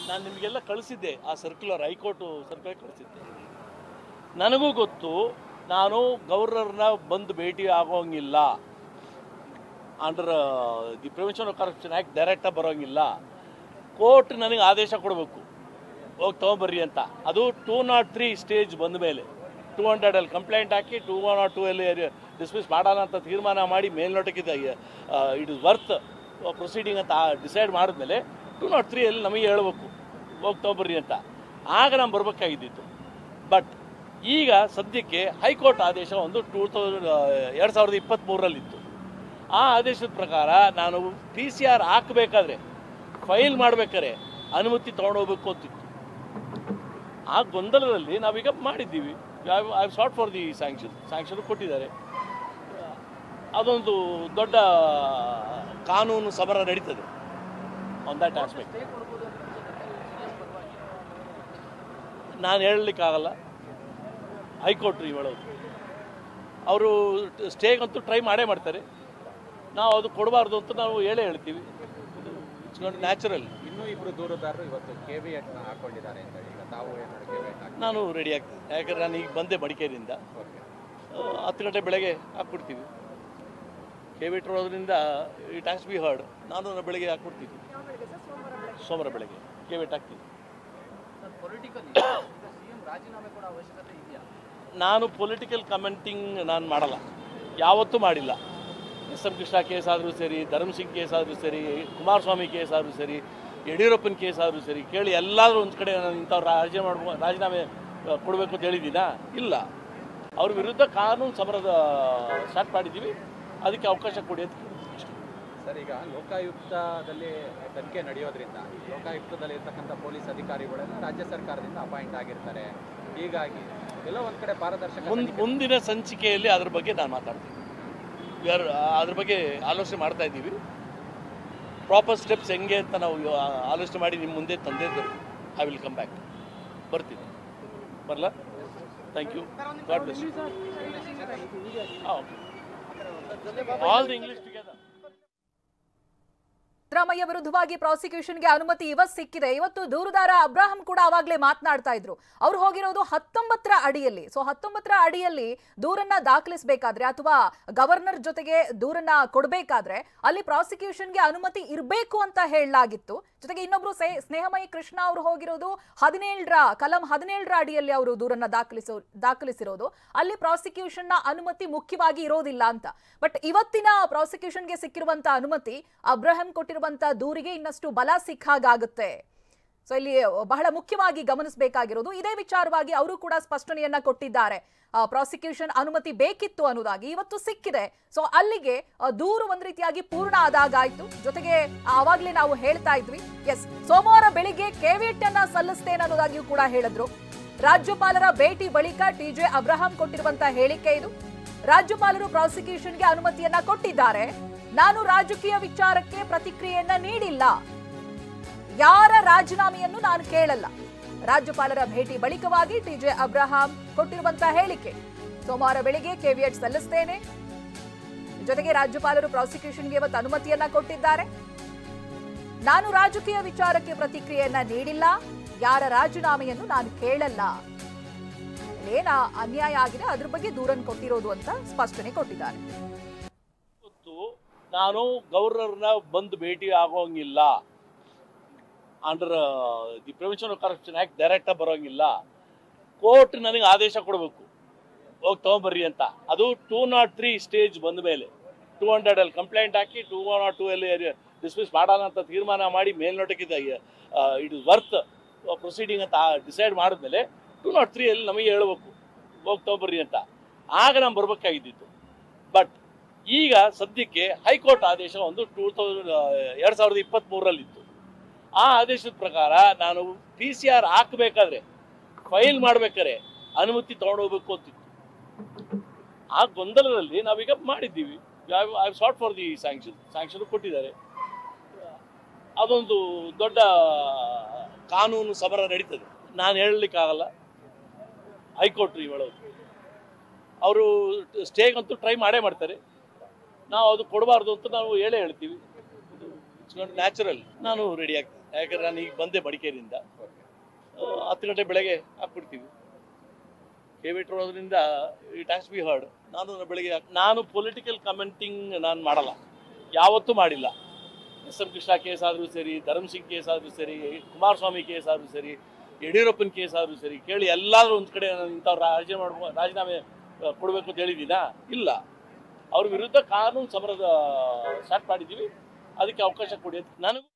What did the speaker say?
ನಾನು ನಿಮಗೆಲ್ಲ ಕಳಿಸಿದ್ದೆ ಆ ಸರ್ಕ್ಯುಲರ್, ಹೈಕೋರ್ಟು ಸರ್ಕ್ಯುಲರ್ ಕಳಿಸಿದ್ದೆ. ನನಗೂ ಗೊತ್ತು ನಾನು ಗವರ್ನರ್ನ ಬಂದು ಭೇಟಿ ಆಗೋಂಗಿಲ್ಲ, under the prevention of corruption act ಡೈರೆಕ್ಟಾಗಿ ಬರೋಂಗಿಲ್ಲ. ಕೋರ್ಟ್ ನನಗೆ ಆದೇಶ ಕೊಡಬೇಕು, ಹೋಗಿ ತೊಗೊಂಬರ್ರಿ ಅಂತ. ಅದು 203 ಸ್ಟೇಜ್ ಬಂದ ಮೇಲೆ 200 ಕಂಪ್ಲೇಂಟ್ ಹಾಕಿ 202 ಡಿಸ್ಮಿಸ್ ಮಾಡೋಣ ಅಂತ ತೀರ್ಮಾನ ಮಾಡಿ ಮೇಲ್ನೋಟಕ್ಕಿದೆ ಇಟ್ ಇಸ್ ವರ್ತ್ ಪ್ರೊಸೀಡಿಂಗ್ ಅಂತ ಡಿಸೈಡ್ ಮಾಡಿದ್ಮೇಲೆ 203 ನಮಗೆ ಹೇಳ್ಬೇಕು ಹೋಗಿ ತೊಗೊಂಬರ್ರಿ ಅಂತ. ಆಗ ನಾನು ಬರಬೇಕಾಗಿದ್ದಿತ್ತು. ಬಟ್ ಈಗ ಸದ್ಯಕ್ಕೆ ಹೈಕೋರ್ಟ್ ಆದೇಶ ಒಂದು 2023ರಲ್ಲಿತ್ತು. ಆ ಆದೇಶದ ಪ್ರಕಾರ ನಾನು PCR ಹಾಕಬೇಕಾದ್ರೆ, ಫೈಲ್ ಮಾಡಬೇಕಾದ್ರೆ ಅನುಮತಿ ತೊಗೊಂಡೋಗ್ಬೇಕು ಅಂತಿತ್ತು. ಆ ಗೊಂದಲದಲ್ಲಿ ನಾವೀಗ ಮಾಡಿದ್ದೀವಿ. I sought for the sanction ಕೊಟ್ಟಿದ್ದಾರೆ. ಅದೊಂದು ದೊಡ್ಡ ಕಾನೂನು ಸಮರ ನಡೀತದೆ ಆನ್ ದಟ್ ಆಸ್ಪೆಕ್ಟ್. ನಾನು ಹೇಳಲಿಕ್ಕಾಗಲ್ಲ, ಹೈಕೋರ್ಟ್ ಹೇಳೋದು. ಅವರು ಸ್ಟೇಗಂತೂ ಟ್ರೈ ಮಾಡೇ ಮಾಡ್ತಾರೆ. ನಾವು ಅದು ಕೊಡಬಾರ್ದು ಅಂತ ನಾವು ಹೇಳ್ತೀವಿ. It's not natural. ಇನ್ನೂ ಇಬ್ಬರು ದೂರುದಾರರು ಇವತ್ತು KVAT ಹಾಕೊಂಡಿದ್ದಾರೆ ಅಂತ ಈಗ ತಾವು ನಾನು ರೆಡಿ ಆಗ್ತೀನಿ. ಯಾಕಂದರೆ ನಾನು ಈಗ ಬಂದೆ ಮಡಿಕೇರಿಯಿಂದ. 10 ಗಂಟೆ ಬೆಳಗ್ಗೆ ಹಾಕ್ಬಿಡ್ತೀವಿ. KVAT ಇರೋದ್ರಿಂದ ಇಟ್ ಹ್ಯಾಸ್ ಬಿ ಹರ್ಡ್. ನಾನು ಬೆಳಗ್ಗೆ ಹಾಕ್ಬಿಡ್ತೀನಿ, ಸೋಮವಾರ ಬೆಳಗ್ಗೆ KVAT ಹಾಕ್ತೀನಿ. ನಾನು ಪೊಲಿಟಿಕಲ್ ಕಮೆಂಟಿಂಗ್ ನಾನು ಮಾಡಲ್ಲ, ಯಾವತ್ತೂ ಮಾಡಿಲ್ಲ. SM ಕೃಷ್ಣ ಕೇಸ್ ಆದರೂ ಸರಿ, ಧರ್ಮಸಿಂಗ್ ಕೇಸ್ ಆದರೂ ಸರಿ, ಕುಮಾರಸ್ವಾಮಿ ಕೇಸ್ ಆದರೂ ಸರಿ, ಯಡಿಯೂರಪ್ಪನ ಕೇಸ್ ಆದರೂ ಸರಿ, ಕೇಳಿ ಎಲ್ಲಾದರೂ ಒಂದು ಕಡೆ ನಾನು ಇಂಥವ್ರು ರಾಜೀನಾಮೆ ಕೊಡಬೇಕು ಅಂತ ಹೇಳಿದ್ದೀನಾ? ಇಲ್ಲ. ಅವ್ರ ವಿರುದ್ಧ ಕಾನೂನು ಸಮರದ ಸ್ಟಾರ್ಟ್ ಮಾಡಿದ್ದೀವಿ, ಅದಕ್ಕೆ ಅವಕಾಶ ಕೊಡಿ ಅಂತ ಸರ್. ಈಗ ಲೋಕಾಯುಕ್ತದಲ್ಲಿ ತನಿಖೆ ನಡೆಯೋದ್ರಿಂದ ಲೋಕಾಯುಕ್ತದಲ್ಲಿ ಇರ್ತಕ್ಕಂಥ ಪೊಲೀಸ್ ಅಧಿಕಾರಿಗಳೆಲ್ಲ ರಾಜ್ಯ ಸರ್ಕಾರದಿಂದ ಅಪಾಯಿಂಟ್ ಆಗಿರ್ತಾರೆ. ಹೀಗಾಗಿ ಎಲ್ಲೋ ಒಂದು ಕಡೆ ಪಾರದರ್ಶಕ ಮುಂದಿನ ಸಂಚಿಕೆಯಲ್ಲಿ ಅದ್ರ ಬಗ್ಗೆ ನಾನು ಮಾತಾಡ್ತೀನಿ. ಅದ್ರ ಬಗ್ಗೆ ಆಲೋಚನೆ ಮಾಡ್ತಾ ಇದ್ದೀವಿ. ಪ್ರಾಪರ್ ಸ್ಟೆಪ್ಸ್ ಹೆಂಗೆ ಅಂತ ನಾವು ಆಲೋಚನೆ ಮಾಡಿ ನಿಮ್ಮ ಮುಂದೆ ತಂದೆ ಐ ವಿಲ್ ಕಮ್ ಬ್ಯಾಕ್. ಬರ್ತೀನಿ, ಬರಲ್ಲ? Thank you. God bless you. All the English together. Siddaramaiah ವಿರುದ್ಧವಾಗಿ ಪ್ರಾಸಿಕ್ಯೂಷನ್ಗೆ ಅನುಮತಿ ಇವತ್ತು ಸಿಕ್ಕಿದೆ. ಇವತ್ತು ದೂರುದಾರ ಅಬ್ರಾಹಂ ಕೂಡ ಅವಾಗಲೇ ಮಾತನಾಡ್ತಾ ಇದ್ರು. ಅವ್ರು ಹೋಗಿರೋದು 19ರ ಅಡಿಯಲ್ಲಿ. ಸೊ 19ರ ಅಡಿಯಲ್ಲಿ ದೂರನ್ನ ದಾಖಲಿಸಬೇಕಾದ್ರೆ ಅಥವಾ ಗವರ್ನರ್ ಜೊತೆಗೆ ದೂರನ್ನ ಕೊಡಬೇಕಾದ್ರೆ ಅಲ್ಲಿ ಪ್ರಾಸಿಕ್ಯೂಷನ್ಗೆ ಅನುಮತಿ ಇರಬೇಕು ಅಂತ ಹೇಳಲಾಗಿತ್ತು. ಜೊತೆಗೆ ಇನ್ನೊಬ್ರು ಸ್ನೇಹಮಯಿ ಕೃಷ್ಣ ಅವರು ಹೋಗಿರೋದು ಕಲಂ 17ರ ಅಡಿಯಲ್ಲಿ ಅವರು ದೂರನ್ನ ದಾಖಲಿಸಿರೋದು. ಅಲ್ಲಿ ಪ್ರಾಸಿಕ್ಯೂಷನ್ ನ ಅನುಮತಿ ಮುಖ್ಯವಾಗಿ ಇರೋದಿಲ್ಲ ಅಂತ. ಬಟ್ ಇವತ್ತಿನ ಪ್ರಾಸಿಕ್ಯೂಷನ್ಗೆ ಸಿಕ್ಕಿರುವಂತ ಅನುಮತಿ ಅಬ್ರಾಹಂ ಕೊಟ್ಟಿರುವಂತ ದೂರಿಗೆ ಇನ್ನಷ್ಟು ಬಲ ಸಿಕ್ಕಾಗುತ್ತೆ. ಸೊ ಇಲ್ಲಿ ಬಹಳ ಮುಖ್ಯವಾಗಿ ಗಮನಿಸಬೇಕಾಗಿರೋದು ಇದೇ ವಿಚಾರವಾಗಿ ಅವರು ಕೂಡ ಸ್ಪಷ್ಟನೆಯನ್ನ ಕೊಟ್ಟಿದ್ದಾರೆ. ಪ್ರಾಸಿಕ್ಯೂಷನ್ ಅನುಮತಿ ಬೇಕಿತ್ತು ಅನ್ನೋದಾಗಿ ಇವತ್ತು ಸಿಕ್ಕಿದೆ. ಸೊ ಅಲ್ಲಿಗೆ ದೂರು ಒಂದ್ ರೀತಿಯಾಗಿ ಪೂರ್ಣ ಆದಾಗಾಯ್ತು. ಜೊತೆಗೆ ಆವಾಗ್ಲೇ ನಾವು ಹೇಳ್ತಾ ಇದ್ವಿ, ಎಸ್ ಸೋಮವಾರ ಬೆಳಿಗ್ಗೆ KVAT ಅನ್ನ ಸಲ್ಲಿಸ್ತೇನೆ ಅನ್ನೋದಾಗಿಯೂ ಕೂಡ ಹೇಳಿದ್ರು. ರಾಜ್ಯಪಾಲರ ಭೇಟಿ ಬಳಿಕ TJ ಅಬ್ರಾಹಂ ಕೊಟ್ಟಿರುವಂತ ಹೇಳಿಕೆ ಇದು. ರಾಜ್ಯಪಾಲರು ಪ್ರಾಸಿಕ್ಯೂಷನ್ಗೆ ಅನುಮತಿಯನ್ನ ಕೊಟ್ಟಿದ್ದಾರೆ. ನಾನು ರಾಜಕೀಯ ವಿಚಾರಕ್ಕೆ ಪ್ರತಿಕ್ರಿಯೆಯನ್ನ ನೀಡಿಲ್ಲ, ಯಾರ ರಾಜೀನಾಮೆಯನ್ನು ನಾನು ಕೇಳಲ್ಲ. ರಾಜ್ಯಪಾಲರ ಭೇಟಿ ಬಳಿಕವಾಗಿ TJ ಅಬ್ರಾಹಂ ಕೊಟ್ಟಿರುವಂತಹ ಹೇಳಿಕೆ. ಸೋಮವಾರ ಬೆಳಿಗ್ಗೆ KVAT ಸಲ್ಲಿಸ್ತೇನೆ. ಜೊತೆಗೆ ರಾಜ್ಯಪಾಲರು ಪ್ರಾಸಿಕ್ಯೂಷನ್ಗೆ ಇವತ್ತು ಅನುಮತಿಯನ್ನ ಕೊಟ್ಟಿದ್ದಾರೆ. ನಾನು ರಾಜಕೀಯ ವಿಚಾರಕ್ಕೆ ಪ್ರತಿಕ್ರಿಯೆಯನ್ನ ನೀಡಿಲ್ಲ, ಯಾರ ರಾಜೀನಾಮೆಯನ್ನು ನಾನು ಕೇಳಲ್ಲ. ಏನ ಅನ್ಯಾಯ ಆಗಿದೆ ಅದ್ರ ಬಗ್ಗೆ ದೂರನ್ನು ಕೊಟ್ಟಿರೋದು ಅಂತ ಸ್ಪಷ್ಟನೆ ಕೊಟ್ಟಿದ್ದಾರೆ. ನಾನು ಗವರ್ನರ್ನ ಬಂದು ಭೇಟಿ ಆಗೋಂಗಿಲ್ಲ, under the prevention of corruption act ಡೈರೆಕ್ಟಾಗಿ ಬರೋಂಗಿಲ್ಲ. ಕೋರ್ಟ್ ನನಗೆ ಆದೇಶ ಕೊಡಬೇಕು, ಹೋಗಿ ತೊಗೊಂಬರ್ರಿ ಅಂತ. ಅದು 203 ಸ್ಟೇಜ್ ಬಂದ ಮೇಲೆ 200 ಕಂಪ್ಲೇಂಟ್ ಹಾಕಿ 202 ಡಿಸ್ಮಿಸ್ ಮಾಡೋಣ ಅಂತ ತೀರ್ಮಾನ ಮಾಡಿ ಮೇಲ್ನೋಟಕ್ಕಿದೆ ಇಟ್ ಇಸ್ ವರ್ತ್ ಪ್ರೊಸೀಡಿಂಗ್ ಅಂತ ಡಿಸೈಡ್ ಮಾಡಿದ್ಮೇಲೆ 203 ನಮಗೆ ಹೇಳ್ಬೇಕು ಹೋಗಿ ತೊಗೊಂಬರ್ರಿ ಅಂತ. ಆಗ ನಾನು ಬರಬೇಕಾಗಿದ್ದಿತ್ತು. ಬಟ್ ಈಗ ಸದ್ಯಕ್ಕೆ ಹೈಕೋರ್ಟ್ ಆದೇಶ ಒಂದು 2023ರಲ್ಲಿತ್ತು. ಆ ಆದೇಶದ ಪ್ರಕಾರ ನಾನು PCR ಹಾಕಬೇಕಾದ್ರೆ, ಫೈಲ್ ಮಾಡಬೇಕಾದ್ರೆ ಅನುಮತಿ ತೊಗೊಂಡೋಗ್ಬೇಕು ಅಂತಿತ್ತು. ಆ ಗೊಂದಲದಲ್ಲಿ ನಾವೀಗ ಮಾಡಿದ್ದೀವಿ. I sought for the sanction ಕೊಟ್ಟಿದ್ದಾರೆ. ಅದೊಂದು ದೊಡ್ಡ ಕಾನೂನು ಸಮರ ನಡೀತದೆ. ನಾನು ಹೇಳಲಿಕ್ಕಾಗಲ್ಲ, ಹೈಕೋರ್ಟ್ ಹೇಳೋದು. ಅವರು ಸ್ಟೇಗಂತೂ ಟ್ರೈ ಮಾಡೇ ಮಾಡ್ತಾರೆ. ನಾವು ಅದು ಕೊಡಬಾರ್ದು ಅಂತ ನಾವು ಹೇಳ್ತೀವಿ. ಇಟ್ಸ್ ಮುಗಿಸ್ಕೊಂಡು ನ್ಯಾಚುರಲ್ ನಾನು ರೆಡಿ ಆಗ್ತೀನಿ. ಯಾಕಂದ್ರೆ ನಾನು ಈಗ ಬಂದೆ ಮಡಿಕೇರಿಯಿಂದ, 10 ಗಂಟೆ ಬೆಳಗ್ಗೆ ಹಾಕ್ಬಿಡ್ತೀವಿ. ಕೆ.ವಿ. ಅದರಿಂದ ಇಟ್ ಹ್ಯಾಸ್ ಬಿ ಹರ್ಡ್. ನಾನು ಪೊಲಿಟಿಕಲ್ ಕಮೆಂಟಿಂಗ್ ನಾನು ಮಾಡಲ್ಲ, ಯಾವತ್ತೂ ಮಾಡಿಲ್ಲ. ಎಸ್.ಎಂ. ಕೃಷ್ಣ ಕೇಸ್ ಆದರೂ ಸರಿ, ಧರ್ಮ್ ಸಿಂಗ್ ಕೇಸ್ ಆದರೂ ಸರಿ, ಕುಮಾರಸ್ವಾಮಿ ಕೇಸ್ ಆದರೂ ಸರಿ, ಯಡಿಯೂರಪ್ಪನ ಕೇಸ್ ಆದರೂ ಸರಿ, ಕೇಳಿ ಎಲ್ಲಾದ್ರೂ ಒಂದು ಕಡೆ ಇಂಥವ್ರು ರಾಜೀನಾಮೆ ಕೊಡಬೇಕು ಅಂತ ಹೇಳಿದ್ದೀನಾ? ಇಲ್ಲ. ಅವ್ರ ವಿರುದ್ಧ ಕಾನೂನು ಸಮರದ ಸ್ಟಾರ್ಟ್ ಮಾಡಿದ್ದೀವಿ, ಅದಕ್ಕೆ ಅವಕಾಶ ಕೊಡಿ ಅಂತ ನನಗೂ